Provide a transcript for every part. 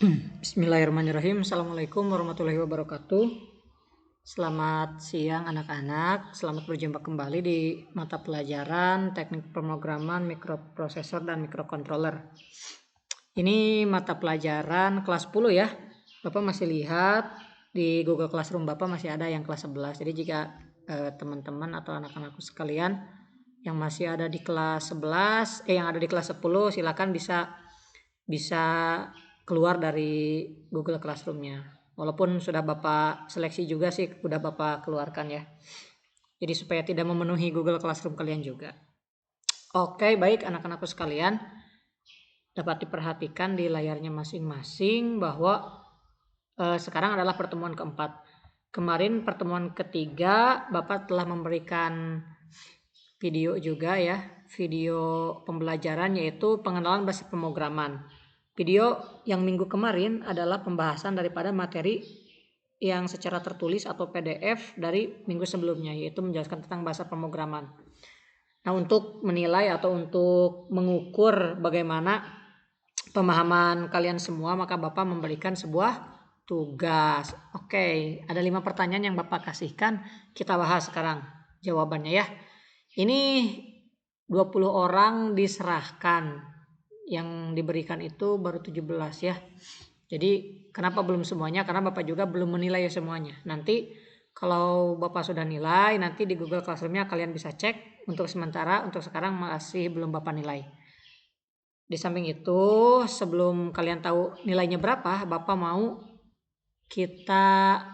Bismillahirrahmanirrahim. Assalamualaikum warahmatullahi wabarakatuh. Selamat siang anak-anak. Selamat berjumpa kembali di mata pelajaran Teknik Pemrograman Mikroprosesor dan Mikrokontroller. Ini mata pelajaran kelas 10 ya. Bapak masih lihat di Google Classroom Bapak masih ada yang kelas 11. Jadi jika teman-teman atau anak-anakku sekalian yang masih ada di kelas 11, yang ada di kelas 10 silakan bisa keluar dari Google Classroom-nya. Walaupun sudah Bapak seleksi juga sih, sudah Bapak keluarkan ya. Jadi supaya tidak memenuhi Google Classroom kalian juga. Oke, baik anak-anakku sekalian. Dapat diperhatikan di layarnya masing-masing bahwa sekarang adalah pertemuan keempat. Kemarin pertemuan ketiga Bapak telah memberikan video juga ya, video pembelajaran yaitu pengenalan bahasa pemrograman. Video yang minggu kemarin adalah pembahasan daripada materi yang secara tertulis atau PDF dari minggu sebelumnya, yaitu menjelaskan tentang bahasa pemrograman. Nah, untuk menilai atau untuk mengukur bagaimana pemahaman kalian semua, maka Bapak memberikan sebuah tugas. Oke, ada 5 pertanyaan yang Bapak kasihkan. Kita bahas sekarang jawabannya ya. Ini 20 orang diserahkan. Yang diberikan itu baru 17 ya. Jadi kenapa belum semuanya? Karena Bapak juga belum menilai semuanya. Nanti kalau Bapak sudah nilai, nanti di Google Classroom-nya kalian bisa cek. Untuk sementara, untuk sekarang masih belum Bapak nilai. Di samping itu, sebelum kalian tahu nilainya berapa, Bapak mau kita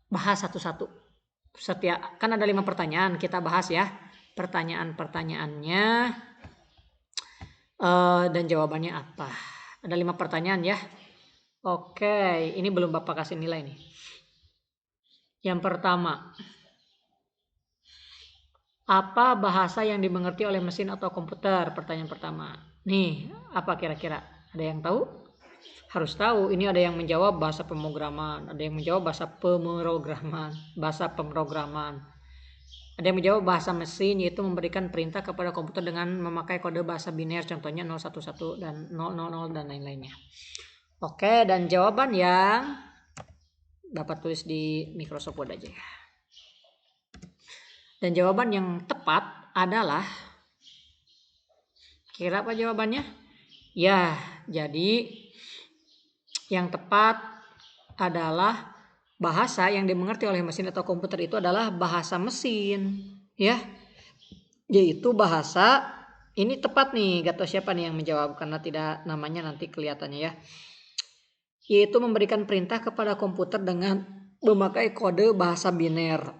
bahas satu-satu. Kan ada 5 pertanyaan, kita bahas ya. Pertanyaan-pertanyaannya dan jawabannya apa. Ada 5 pertanyaan ya. Oke, ini belum Bapak kasih nilai nih. Yang pertama, apa bahasa yang dimengerti oleh mesin atau komputer? Pertanyaan pertama. Nih, apa kira-kira? Ada yang tahu? Harus tahu. Ini ada yang menjawab bahasa pemrograman, ada yang menjawab bahasa pemrograman. Ada yang menjawab bahasa mesin, yaitu memberikan perintah kepada komputer dengan memakai kode bahasa biner, contohnya 011 dan 000 dan lain-lainnya. Oke, dan jawaban yang dapat tulis di Microsoft Word aja ya. Dan jawaban yang tepat adalah, kira apa jawabannya? Ya, jadi yang tepat adalah bahasa yang dimengerti oleh mesin atau komputer itu adalah bahasa mesin ya, yaitu bahasa, ini tepat nih, gak tahu siapa nih yang menjawab karena tidak namanya nanti kelihatannya ya, yaitu memberikan perintah kepada komputer dengan memakai kode bahasa biner,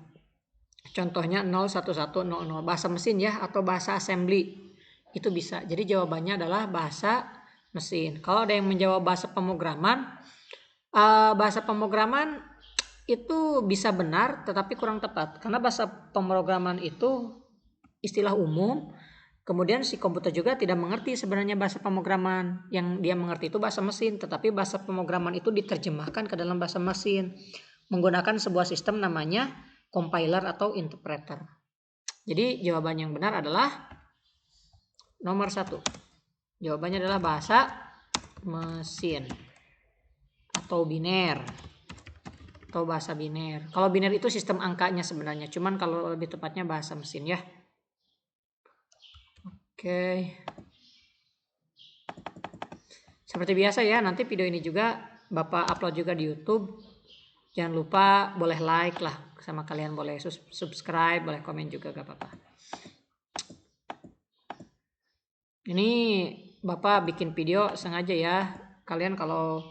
contohnya 01100, bahasa mesin ya, atau bahasa assembly itu bisa. Jadi jawabannya adalah bahasa mesin. Kalau ada yang menjawab bahasa pemrograman, itu bisa benar tetapi kurang tepat, karena bahasa pemrograman itu istilah umum. Kemudian si komputer juga tidak mengerti sebenarnya bahasa pemrograman. Yang dia mengerti itu bahasa mesin, tetapi bahasa pemrograman itu diterjemahkan ke dalam bahasa mesin menggunakan sebuah sistem namanya compiler atau interpreter. Jadi jawaban yang benar adalah nomor 1. Jawabannya adalah bahasa mesin atau biner. Atau bahasa biner. Kalau biner itu sistem angkanya sebenarnya, cuman kalau lebih tepatnya bahasa mesin ya. Oke. Seperti biasa ya, nanti video ini juga Bapak upload juga di YouTube. Jangan lupa boleh like lah sama kalian, boleh subscribe, boleh komen juga gak apa-apa. Ini Bapak bikin video sengaja ya. Kalian kalau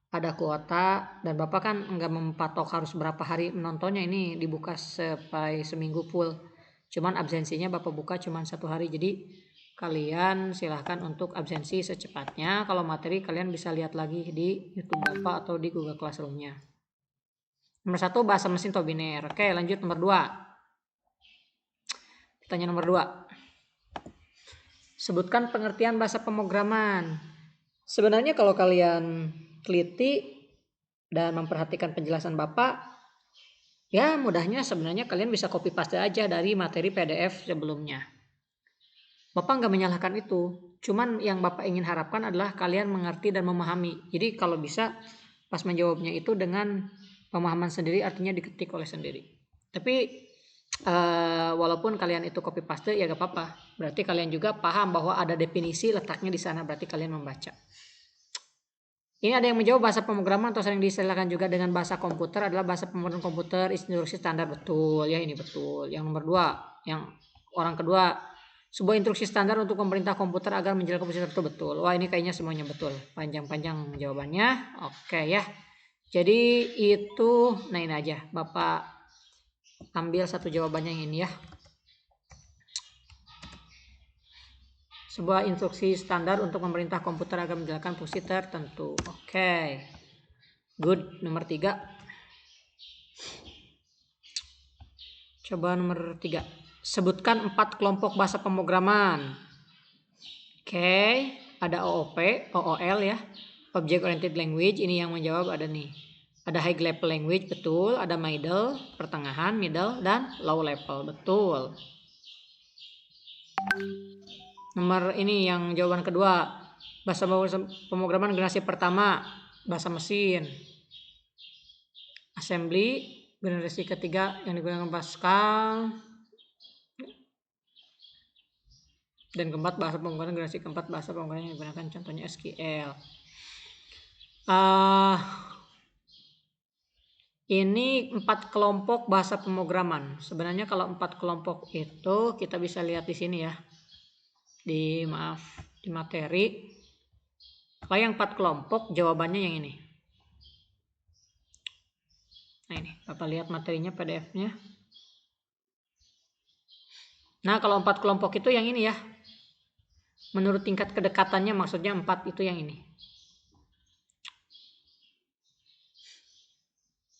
ada kuota dan Bapak kan enggak mempatok harus berapa hari menontonnya, ini dibuka sampai seminggu full. Cuman absensinya Bapak buka cuman 1 hari. Jadi kalian silahkan untuk absensi secepatnya. Kalau materi kalian bisa lihat lagi di YouTube Bapak atau di Google Classroom-nya. Nomor 1 bahasa mesin atau biner. Oke, lanjut nomor 2. Pertanyaan nomor 2. Sebutkan pengertian bahasa pemrograman. Sebenarnya kalau kalian teliti dan memperhatikan penjelasan Bapak, ya mudahnya sebenarnya kalian bisa copy paste aja dari materi PDF sebelumnya. Bapak nggak menyalahkan itu. Cuman yang Bapak ingin harapkan adalah kalian mengerti dan memahami. Jadi kalau bisa pas menjawabnya itu dengan pemahaman sendiri, artinya diketik oleh sendiri. Tapi walaupun kalian itu copy paste ya gak apa-apa. Berarti kalian juga paham bahwa ada definisi letaknya di sana, berarti kalian membaca. Ini ada yang menjawab bahasa pemrograman atau sering diistilahkan juga dengan bahasa komputer adalah bahasa pemrograman komputer instruksi standar. Betul ya, ini betul. Yang nomor 2, yang orang kedua, sebuah instruksi standar untuk pemerintah komputer agar menjalankan fungsi tertentu. Betul. Wah, ini kayaknya semuanya betul. Panjang-panjang jawabannya. Oke ya. Jadi itu, nah ini aja. Bapak ambil satu jawabannya yang ini ya. Sebuah instruksi standar untuk pemerintah komputer agar menjalankan fungsi tertentu. Oke. Good. Nomor 3. Coba nomor 3. Sebutkan 4 kelompok bahasa pemrograman. Oke. Ada OOP, OOL ya. Object Oriented Language. Ini yang menjawab ada nih. Ada high level language, betul. Ada middle, pertengahan, middle, dan low level, betul. Nomor ini yang jawaban kedua, bahasa pemrograman generasi pertama, bahasa mesin. Assembly generasi ketiga yang digunakan Pascal. Dan keempat, bahasa pemrograman generasi keempat, bahasa pemrograman yang digunakan contohnya SQL. Ini 4 kelompok bahasa pemrograman. Sebenarnya kalau 4 kelompok itu kita bisa lihat di sini ya. Di materi. Kalau yang 4 kelompok jawabannya yang ini. Nah ini, Bapak lihat materinya PDF-nya. Nah kalau 4 kelompok itu yang ini ya. Menurut tingkat kedekatannya, maksudnya 4 itu yang ini.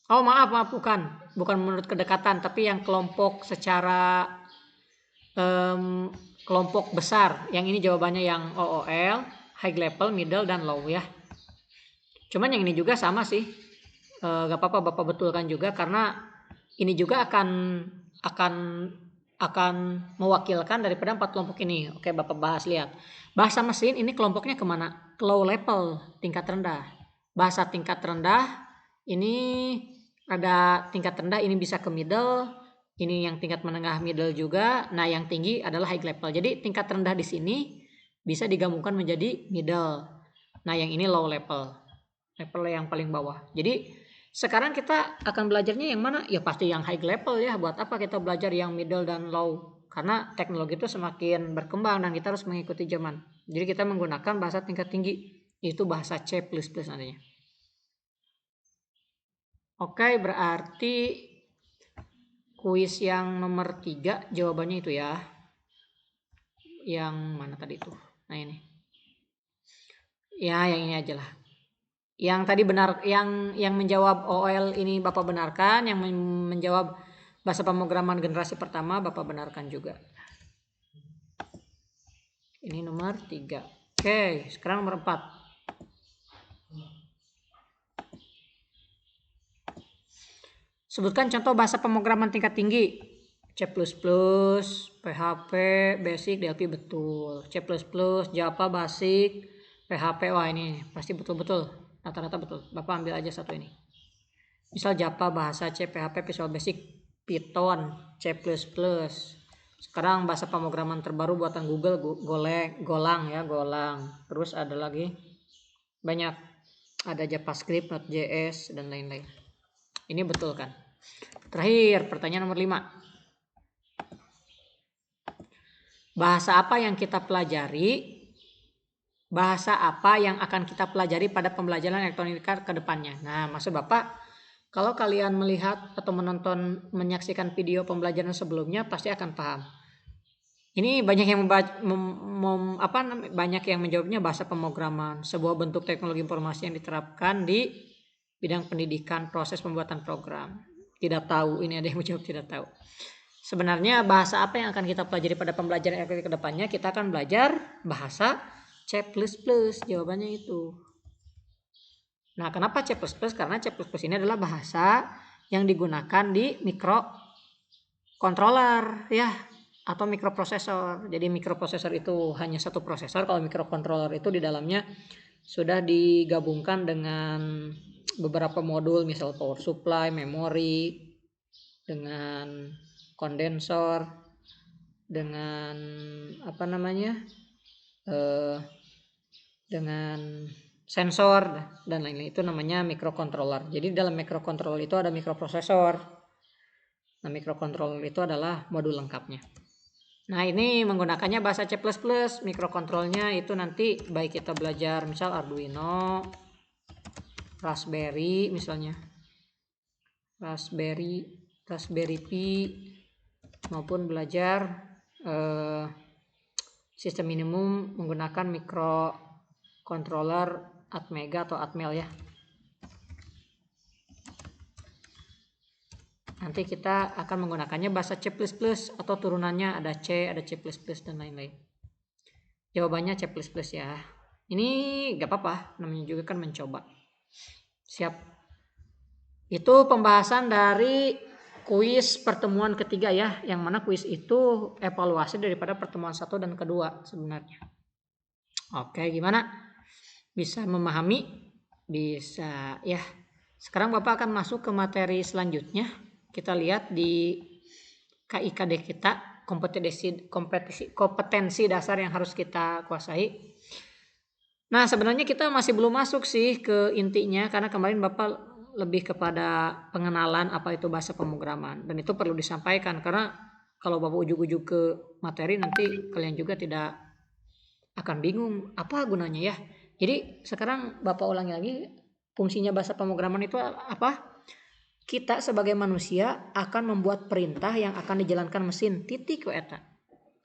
Oh maaf bukan menurut kedekatan, tapi yang kelompok secara kelompok besar. Yang ini jawabannya yang OOL, high level, middle, dan low ya. Cuman yang ini juga sama sih. Gak apa-apa Bapak betulkan juga, karena ini juga akan mewakilkan daripada 4 kelompok ini. Oke, Bapak bahas, lihat. Bahasa mesin ini kelompoknya kemana? Ke low level, tingkat rendah. Bahasa tingkat rendah ini ada tingkat rendah, ini bisa ke middle. Ini yang tingkat menengah middle juga. Nah, yang tinggi adalah high level. Jadi tingkat rendah di sini bisa digabungkan menjadi middle. Nah, yang ini low level. Level yang paling bawah. Jadi sekarang kita akan belajarnya yang mana? Ya pasti yang high level ya. Buat apa kita belajar yang middle dan low? Karena teknologi itu semakin berkembang dan kita harus mengikuti zaman. Jadi kita menggunakan bahasa tingkat tinggi. Itu bahasa C++ nantinya. Oke, berarti kuis yang nomor 3 jawabannya itu ya. Yang mana tadi itu? Nah ini. Ya, yang ini aja lah. Yang tadi benar, yang menjawab OL ini Bapak benarkan, yang menjawab bahasa pemrograman generasi pertama Bapak benarkan juga. Ini nomor 3. Oke, sekarang nomor 4. Sebutkan contoh bahasa pemrograman tingkat tinggi. C++, PHP, Basic, DLP, betul. C++, Java, Basic, PHP, wah ini pasti betul-betul. Rata-rata betul. Bapak ambil aja satu ini. Misal Java, bahasa C, PHP, Visual Basic, Python, C++. Sekarang bahasa pemrograman terbaru buatan Google, Golang ya, Golang. Terus ada lagi banyak. Ada JavaScript, Node.js, dan lain-lain. Ini betul kan? Terakhir, pertanyaan nomor 5. Bahasa apa yang kita pelajari? Bahasa apa yang akan kita pelajari pada pembelajaran elektronika ke depannya? Nah, maksud Bapak, kalau kalian melihat atau menyaksikan video pembelajaran sebelumnya pasti akan paham. Ini banyak yang banyak yang menjawabnya bahasa pemrograman, sebuah bentuk teknologi informasi yang diterapkan di bidang pendidikan, proses pembuatan program. Tidak tahu, ini ada yang menjawab tidak tahu. Sebenarnya bahasa apa yang akan kita pelajari pada pembelajaran elektronika ke depannya? Kita akan belajar bahasa C++, jawabannya itu. Nah, kenapa C++? Karena C++ ini adalah bahasa yang digunakan di microcontroller ya. atau mikroprosesor. Jadi mikroprosesor itu hanya satu prosesor, kalau mikrocontroller itu di dalamnya sudah digabungkan dengan beberapa modul, misal power supply, memori, dengan kondensor, dengan apa namanya, dengan sensor dan lain-lain, itu namanya mikrocontroller. Jadi dalam mikrocontroller itu ada mikroprosesor. Nah, mikrocontroller itu adalah modul lengkapnya. Nah, ini menggunakannya bahasa C++. Mikrokontrolnya itu nanti baik kita belajar misal Arduino, Raspberry misalnya, Raspberry Pi, maupun belajar sistem minimum menggunakan mikrocontroller Atmega atau Atmel ya. Nanti kita akan menggunakannya bahasa C++ atau turunannya ada C, ada C++ dan lain-lain. Jawabannya C++ ya. Ini gak apa-apa, namanya juga kan mencoba. Siap. Itu pembahasan dari kuis pertemuan ketiga ya, yang mana kuis itu evaluasi daripada pertemuan 1 dan kedua sebenarnya. Oke, gimana? Bisa memahami? Bisa ya. Sekarang Bapak akan masuk ke materi selanjutnya. Kita lihat di KIKD kita, kompetensi dasar yang harus kita kuasai. Nah, sebenarnya kita masih belum masuk sih ke intinya, karena kemarin Bapak lebih kepada pengenalan apa itu bahasa pemrograman, dan itu perlu disampaikan karena kalau Bapak ujuk-ujuk ke materi nanti kalian juga tidak akan bingung apa gunanya ya. Jadi sekarang Bapak ulangi lagi, fungsinya bahasa pemrograman itu apa? Kita sebagai manusia akan membuat perintah yang akan dijalankan mesin, titik eta.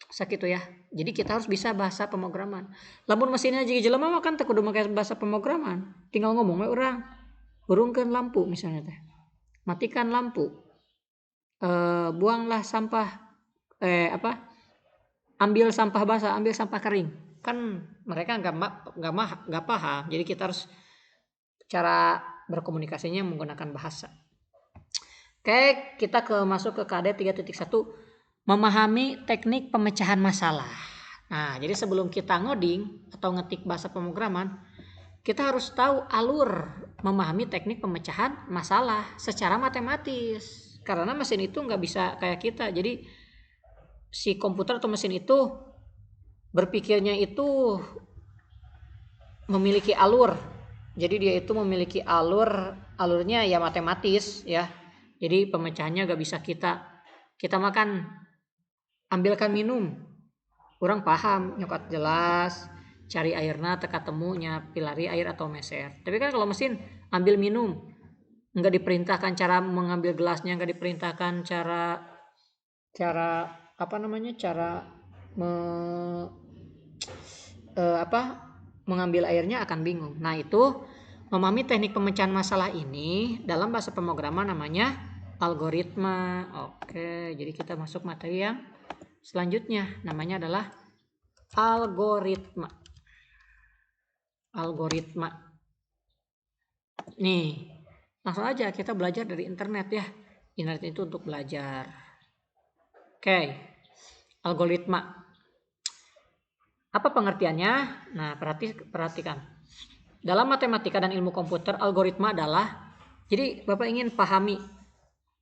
Sakitu ya. Jadi kita harus bisa bahasa pemrograman. Lamun mesinnya jadi jelema mah kan teu kudu make bahasa pemrograman. Tinggal ngomong we urang. Urungkeun lampu misalnya teh. Matikan lampu. Buanglah sampah ambil sampah basah, ambil sampah kering. Kan mereka enggak paham. Jadi kita harus cara berkomunikasinya menggunakan bahasa. Oke, kita masuk ke KD 3.1, memahami teknik pemecahan masalah. Nah, jadi sebelum kita ngoding atau ngetik bahasa pemrograman, kita harus tahu alur memahami teknik pemecahan masalah secara matematis. Karena mesin itu nggak bisa kayak kita. Jadi si komputer atau mesin itu berpikirnya itu memiliki alur. Jadi dia itu memiliki alurnya ya matematis ya. Jadi pemecahannya gak bisa kita makan, ambilkan minum. Orang paham, nyokot jelas, cari airna teka temunya, pilari air atau meser. Tapi kan kalau mesin ambil minum, nggak diperintahkan cara mengambil gelasnya, nggak diperintahkan cara mengambil airnya, akan bingung. Nah, itu memahami teknik pemecahan masalah ini dalam bahasa pemrograman namanya algoritma. Oke, jadi kita masuk materi yang selanjutnya, namanya adalah algoritma. Nih, langsung aja kita belajar dari internet ya. Internet itu untuk belajar. Oke, algoritma. Apa pengertiannya? Nah, perhatikan. Dalam matematika dan ilmu komputer, algoritma adalah, jadi Bapak ingin pahami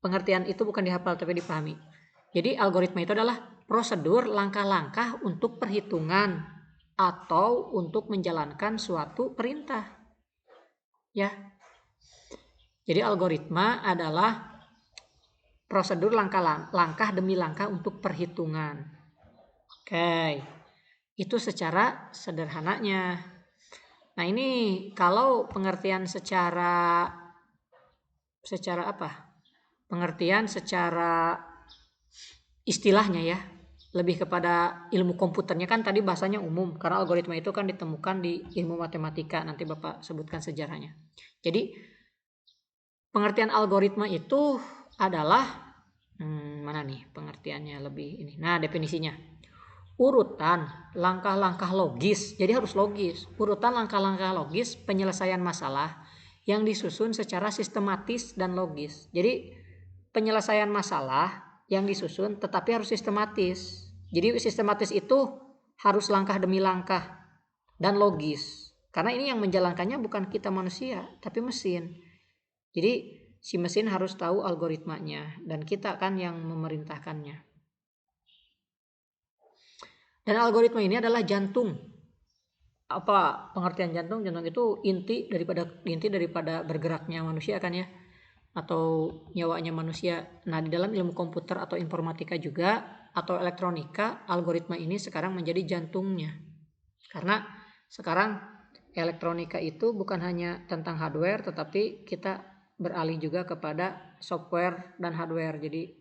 pengertian itu bukan dihafal tapi dipahami. Jadi algoritma itu adalah prosedur langkah-langkah untuk perhitungan atau untuk menjalankan suatu perintah. Ya. Jadi algoritma adalah prosedur langkah demi langkah untuk perhitungan. Oke. Itu secara sederhananya. Nah, ini kalau pengertian secara apa? Pengertian secara istilahnya ya, lebih kepada ilmu komputernya, kan tadi bahasanya umum karena algoritma itu kan ditemukan di ilmu matematika, nanti Bapak sebutkan sejarahnya. Jadi pengertian algoritma itu adalah mana nih pengertiannya lebih ini. Nah, definisinya urutan langkah-langkah logis, jadi harus logis. Urutan langkah-langkah logis penyelesaian masalah yang disusun secara sistematis dan logis. Jadi penyelesaian masalah yang disusun tetapi harus sistematis. Jadi sistematis itu harus langkah demi langkah dan logis. Karena ini yang menjalankannya bukan kita manusia, tapi mesin. Jadi si mesin harus tahu algoritmanya dan kita kan yang memerintahkannya. Dan algoritma ini adalah jantung. Apa pengertian jantung? Jantung itu inti daripada bergeraknya manusia kan ya, atau nyawanya manusia. Nah, di dalam ilmu komputer atau informatika juga atau elektronika, algoritma ini sekarang menjadi jantungnya. Karena sekarang elektronika itu bukan hanya tentang hardware, tetapi kita beralih juga kepada software dan hardware. Jadi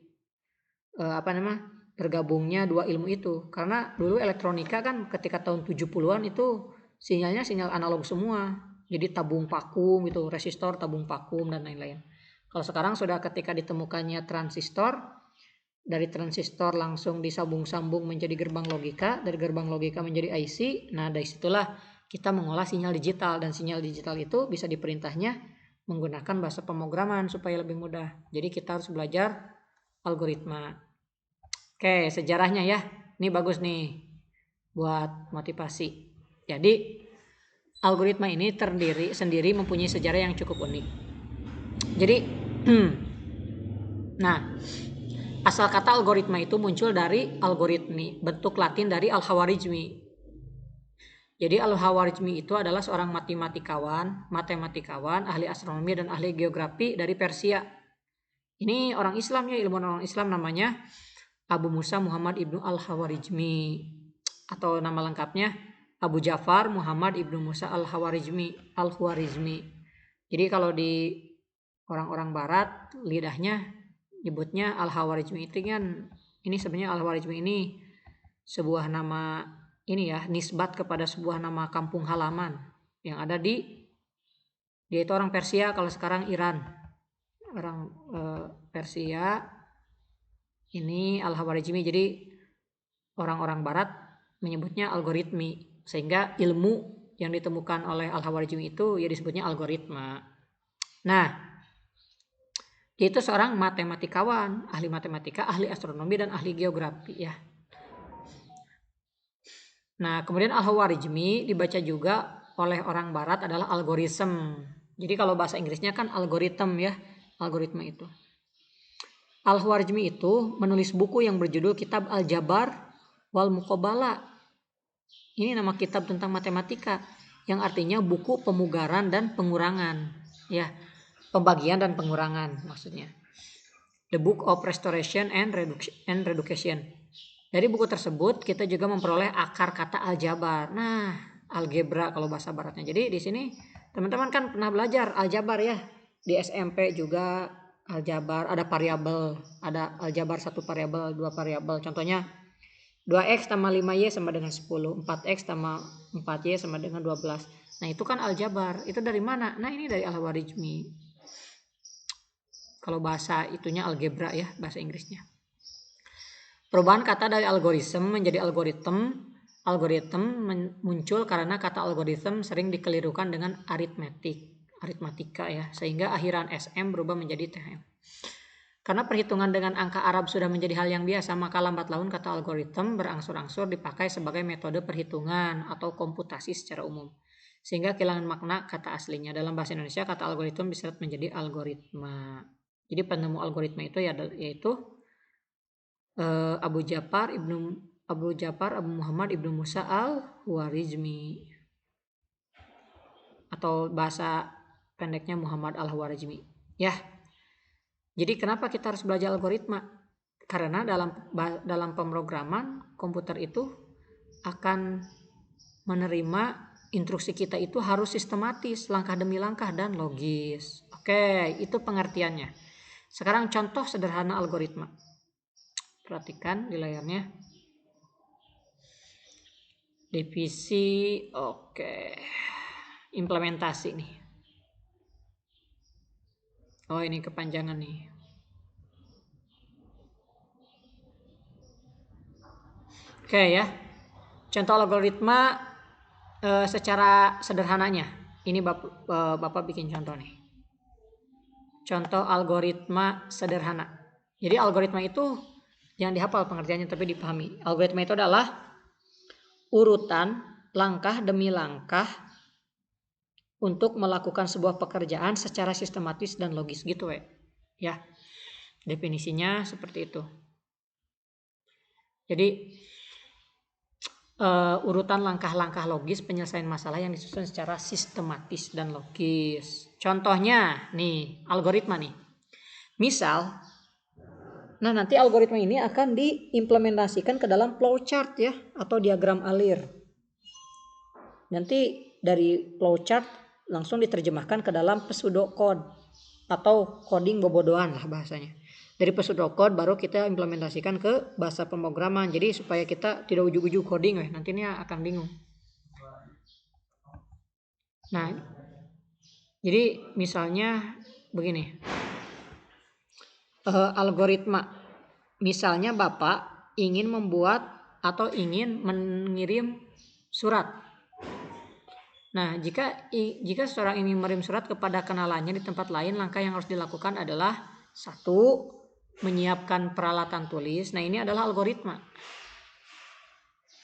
bergabungnya dua ilmu itu. Karena dulu elektronika kan ketika tahun 70-an itu sinyalnya sinyal analog semua. Jadi tabung vakum gitu, resistor, tabung vakum dan lain-lain. Kalau sekarang sudah ketika ditemukannya transistor, dari transistor langsung disambung-sambung menjadi gerbang logika, dari gerbang logika menjadi IC. Nah, dari situlah kita mengolah sinyal digital, dan sinyal digital itu bisa diperintahnya menggunakan bahasa pemrograman supaya lebih mudah. Jadi kita harus belajar algoritma. Oke, sejarahnya ya. Ini bagus nih buat motivasi. Jadi algoritma ini terdiri sendiri mempunyai sejarah yang cukup unik. Jadi nah, asal kata algoritma itu muncul dari algoritmi, bentuk Latin dari Al-Khawarizmi. Jadi Al-Khawarizmi itu adalah seorang matematikawan, ahli astronomi dan ahli geografi dari Persia. Ini orang Islam ya, ilmuwan orang Islam, namanya Abu Musa Muhammad ibnu Al-Khawarizmi, atau nama lengkapnya Abu Ja'far Muhammad ibnu Musa Al-Khawarizmi. Jadi kalau di orang-orang barat lidahnya nyebutnya Al-Khawarizmi itu kan, ini sebenarnya Al-Khawarizmi ini sebuah nama ini ya, nisbat kepada sebuah nama kampung halaman yang ada dia itu orang Persia, kalau sekarang Iran. Orang Persia ini Al-Khawarizmi. Jadi orang-orang barat menyebutnya algoritmi, sehingga ilmu yang ditemukan oleh Al-Khawarizmi itu ya disebutnya algoritma. Nah, dia itu seorang matematikawan, ahli matematika, ahli astronomi dan ahli geografi ya. Nah, kemudian Al-Khawarizmi dibaca juga oleh orang barat adalah algoritm. Jadi kalau bahasa Inggrisnya kan algoritm ya, algoritma itu. Al-Khawarizmi itu menulis buku yang berjudul Kitab Al-Jabar wal Muqabalah. Ini nama kitab tentang matematika, yang artinya buku pemugaran dan pengurangan ya, pembagian dan pengurangan maksudnya. The Book of Restoration and Reduction. Dari buku tersebut kita juga memperoleh akar kata aljabar. Nah, algebra kalau bahasa baratnya. Jadi di sini teman-teman kan pernah belajar aljabar ya. Di SMP juga aljabar, ada variabel, ada aljabar 1 variabel, 2 variabel. Contohnya 2x tambah 5y sama dengan 10, 4x tambah 4y sama dengan 12. Nah, itu kan aljabar. Itu dari mana? Nah, ini dari Al-Khawarizmi. Kalau bahasa itunya algebra ya, bahasa Inggrisnya. Perubahan kata dari algoritm menjadi algoritm muncul karena kata algoritm sering dikelirukan dengan aritmatika ya, sehingga akhiran SM berubah menjadi TM. Karena perhitungan dengan angka Arab sudah menjadi hal yang biasa, maka lambat laun kata algoritm berangsur-angsur dipakai sebagai metode perhitungan atau komputasi secara umum, sehingga kehilangan makna kata aslinya. Dalam bahasa Indonesia kata algoritm diseret menjadi algoritma. Jadi penemu algoritma itu yaitu Abu Ja'far Abu Muhammad ibnu Musa Al-Khawarizmi, atau bahasa pendeknya Muhammad Al-Khawarizmi ya. Jadi kenapa kita harus belajar algoritma? Karena dalam pemrograman komputer itu akan menerima instruksi kita itu harus sistematis, langkah demi langkah dan logis. Oke, itu pengertiannya. Sekarang contoh sederhana algoritma. Perhatikan di layarnya. Divisi, oke. Implementasi nih. Oh, ini kepanjangan nih. Oke ya. Contoh algoritma secara sederhananya. Ini Bapak bikin contoh nih. Contoh algoritma sederhana. Jadi algoritma itu Jangan dihafal pengertiannya tapi dipahami. Algoritma itu adalah urutan langkah demi langkah untuk melakukan sebuah pekerjaan secara sistematis dan logis gitu ya. Definisinya seperti itu. Jadi urutan langkah-langkah logis penyelesaian masalah yang disusun secara sistematis dan logis. Contohnya nih, algoritma nih. Misal, nah nanti algoritma ini akan diimplementasikan ke dalam flowchart ya, atau diagram alir. Nanti dari flowchart langsung diterjemahkan ke dalam pseudocode atau coding bobodohan lah bahasanya. Dari pseudocode baru kita implementasikan ke bahasa pemrograman. Jadi supaya kita tidak ujuk-ujuk coding nantinya akan bingung. Nah, jadi misalnya begini. Algoritma. Misalnya Bapak ingin membuat atau ingin mengirim surat. Nah, jika seorang ingin mengirim surat kepada kenalannya di tempat lain, langkah yang harus dilakukan adalah 1. Menyiapkan peralatan tulis. Nah, ini adalah algoritma.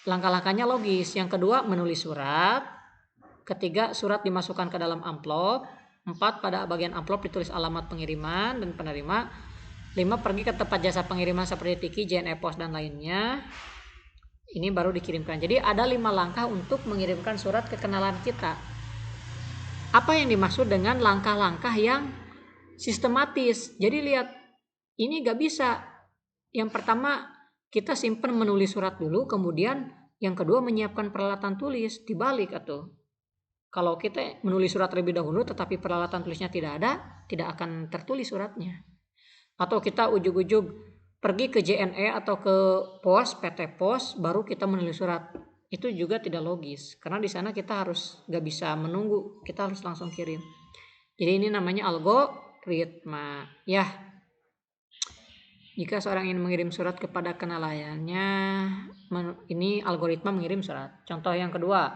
Langkah-langkahnya logis. Yang kedua, menulis surat. Ketiga, surat dimasukkan ke dalam amplop. 4, pada bagian amplop ditulis alamat pengiriman dan penerima. 5, pergi ke tempat jasa pengiriman seperti Tiki, JNE Pos dan lainnya. Ini baru dikirimkan. Jadi ada 5 langkah untuk mengirimkan surat ke kenalan kita. Apa yang dimaksud dengan langkah-langkah yang sistematis? Jadi lihat, ini gak bisa. Yang pertama kita simpan menulis surat dulu, kemudian yang kedua menyiapkan peralatan tulis. Dibalik atau kalau kita menulis surat terlebih dahulu tetapi peralatan tulisnya tidak ada, tidak akan tertulis suratnya. Atau kita ujug-ujug pergi ke JNE atau ke pos, PT Pos, baru kita menulis surat. Itu juga tidak logis. Karena di sana kita harus gak bisa menunggu. Kita harus langsung kirim. Jadi ini namanya algoritma. Ya, jika seorang ingin mengirim surat kepada kenalannya, ini algoritma mengirim surat. Contoh yang kedua,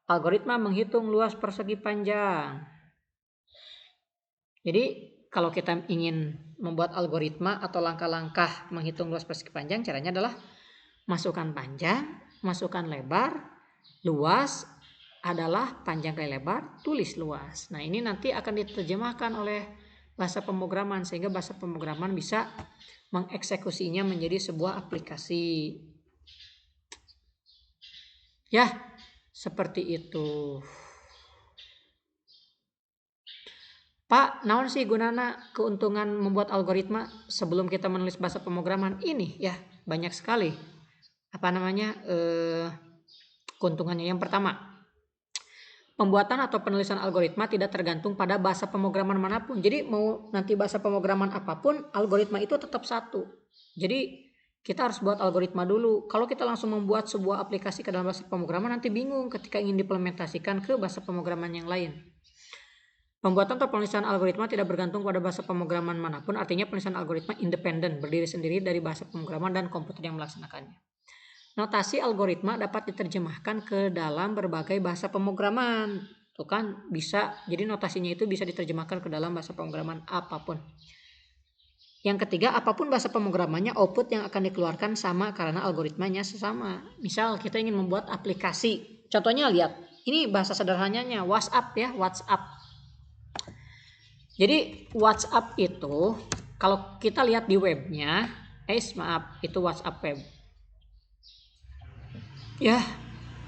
algoritma menghitung luas persegi panjang. Jadi kalau kita ingin membuat algoritma atau langkah-langkah menghitung luas persegi panjang, caranya adalah masukkan panjang, masukkan lebar, luas adalah panjang kali lebar, tulis luas. Nah, ini nanti akan diterjemahkan oleh bahasa pemrograman sehingga bahasa pemrograman bisa mengeksekusinya menjadi sebuah aplikasi. Ya, seperti itu. Pak, naon sih gunana keuntungan membuat algoritma sebelum kita menulis bahasa pemrograman? Ini ya, banyak sekali. Keuntungannya. Yang pertama, pembuatan atau penulisan algoritma tidak tergantung pada bahasa pemrograman manapun. Jadi mau nanti bahasa pemrograman apapun, algoritma itu tetap satu. Jadi kita harus buat algoritma dulu. Kalau kita langsung membuat sebuah aplikasi ke dalam bahasa pemrograman, nanti bingung ketika ingin diimplementasikan ke bahasa pemrograman yang lain. Pembuatan atau penulisan algoritma tidak bergantung pada bahasa pemrograman manapun, artinya penulisan algoritma independen, berdiri sendiri dari bahasa pemrograman dan komputer yang melaksanakannya. Notasi algoritma dapat diterjemahkan ke dalam berbagai bahasa pemrograman. Tuh kan bisa, jadi notasinya itu bisa diterjemahkan ke dalam bahasa pemrograman apapun. Yang ketiga, apapun bahasa pemrogramannya, output yang akan dikeluarkan sama karena algoritmanya sesama. Misal kita ingin membuat aplikasi. Contohnya lihat, ini bahasa sederhananya WhatsApp ya, WhatsApp. Jadi WhatsApp itu kalau kita lihat di webnya, itu WhatsApp web. Ya,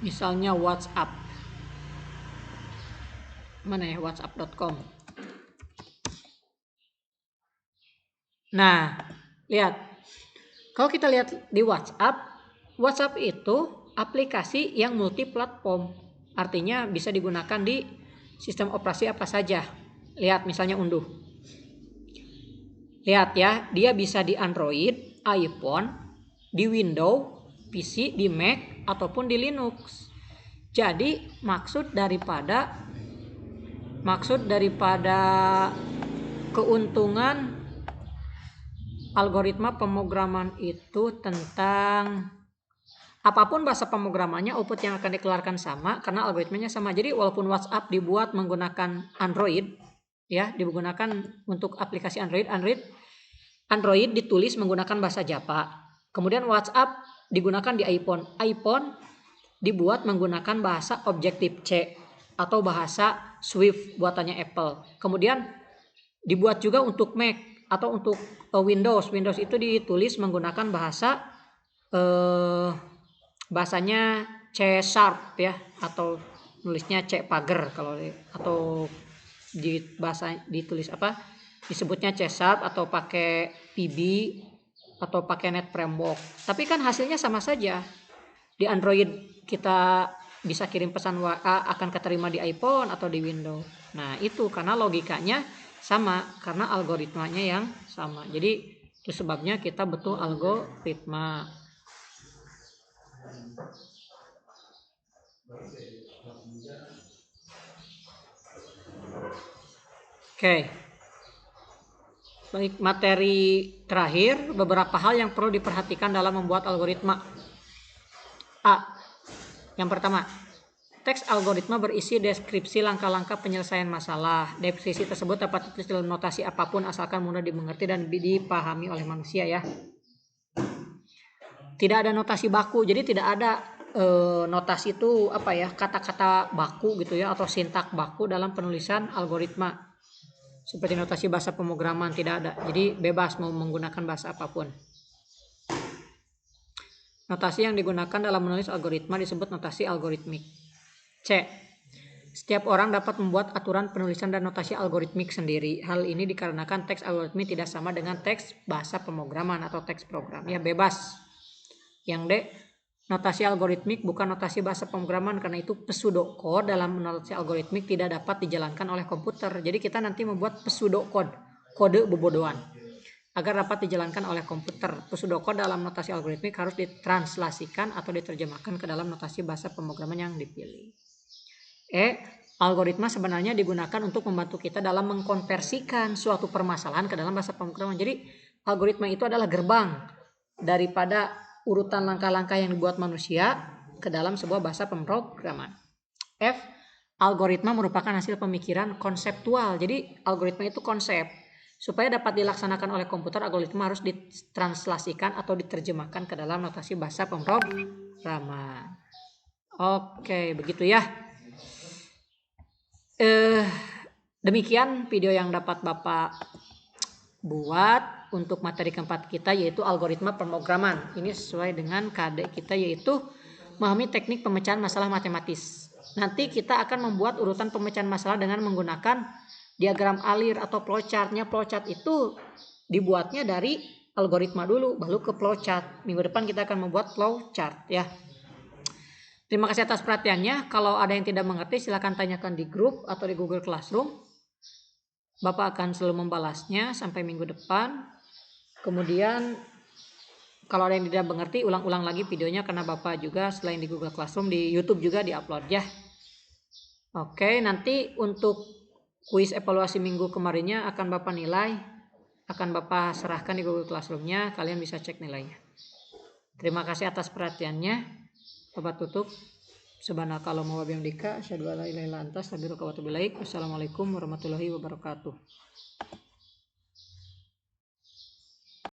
misalnya WhatsApp. Mana ya, whatsapp.com. Nah, lihat. Kalau kita lihat di WhatsApp itu aplikasi yang multi-platform. Artinya bisa digunakan di sistem operasi apa saja. Lihat misalnya unduh. Lihat ya, dia bisa di Android, iPhone, di Windows, PC, di Mac, ataupun di Linux. Jadi maksud daripada keuntungan algoritma pemrograman itu tentang apapun bahasa pemrogramannya, output yang akan dikeluarkan sama karena algoritmanya sama. Jadi walaupun WhatsApp dibuat menggunakan Android, ya, digunakan untuk aplikasi Android ditulis menggunakan bahasa Java. Kemudian WhatsApp digunakan di iPhone. iPhone dibuat menggunakan bahasa Objective-C atau bahasa Swift buatannya Apple. Kemudian dibuat juga untuk Mac atau untuk Windows. Windows itu ditulis menggunakan bahasanya C# ya, atau nulisnya C pagar kalau atau di bahasa ditulis disebutnya C# atau pakai PB atau pakai Net Framework. Tapi kan hasilnya sama saja. Di Android kita bisa kirim pesan WA akan keterima di iPhone atau di Windows. Nah, itu karena logikanya sama, karena algoritmanya yang sama. Jadi itu sebabnya kita butuh algoritma. Oke. Baik, materi terakhir, beberapa hal yang perlu diperhatikan dalam membuat algoritma. A. Yang pertama, teks algoritma berisi deskripsi langkah-langkah penyelesaian masalah. Deskripsi tersebut dapat ditulis dalam notasi apapun asalkan mudah dimengerti dan dipahami oleh manusia ya. Tidak ada notasi baku, jadi tidak ada notasi itu kata-kata baku gitu ya, atau sintak baku dalam penulisan algoritma. Seperti notasi bahasa pemrograman tidak ada. Jadi bebas mau menggunakan bahasa apapun. Notasi yang digunakan dalam menulis algoritma disebut notasi algoritmik. C. Setiap orang dapat membuat aturan penulisan dan notasi algoritmik sendiri. Hal ini dikarenakan teks algoritmik tidak sama dengan teks bahasa pemrograman atau teks program. Ya, bebas. Yang D. Notasi algoritmik bukan notasi bahasa pemrograman karena itu pseudocode dalam notasi algoritmik tidak dapat dijalankan oleh komputer. Jadi kita nanti membuat pseudocode, kode bobodohan, agar dapat dijalankan oleh komputer. Pseudocode dalam notasi algoritmik harus ditranslasikan atau diterjemahkan ke dalam notasi bahasa pemrograman yang dipilih. E. Algoritma sebenarnya digunakan untuk membantu kita dalam mengkonversikan suatu permasalahan ke dalam bahasa pemrograman. Jadi algoritma itu adalah gerbang daripada urutan langkah-langkah yang dibuat manusia ke dalam sebuah bahasa pemrograman. F. Algoritma merupakan hasil pemikiran konseptual. Jadi algoritma itu konsep. Supaya dapat dilaksanakan oleh komputer, algoritma harus ditranslasikan atau diterjemahkan ke dalam notasi bahasa pemrograman. Oke, begitu ya. Demikian video yang dapat Bapak buat untuk materi keempat kita, yaitu algoritma pemrograman. Ini sesuai dengan KD kita, yaitu memahami teknik pemecahan masalah matematis. Nanti kita akan membuat urutan pemecahan masalah dengan menggunakan diagram alir atau flowchart-nya. Flowchart itu dibuatnya dari algoritma dulu, baru ke flowchart. Minggu depan kita akan membuat flowchart ya. Terima kasih atas perhatiannya. Kalau ada yang tidak mengerti silakan tanyakan di grup atau di Google Classroom. Bapak akan selalu membalasnya sampai minggu depan. Kemudian kalau ada yang tidak mengerti, ulang-ulang lagi videonya karena Bapak juga selain di Google Classroom di YouTube juga diupload ya. Oke, nanti untuk kuis evaluasi minggu kemarinnya akan Bapak nilai, akan Bapak serahkan di Google Classroom-nya, kalian bisa cek nilainya. Terima kasih atas perhatiannya. Bapak tutup. Subhanakallahumma wa bihamdika asyhadu an la ilaha illa anta astaghfiruka wa atubu ilaik. Wassalamualaikum warahmatullahi wabarakatuh.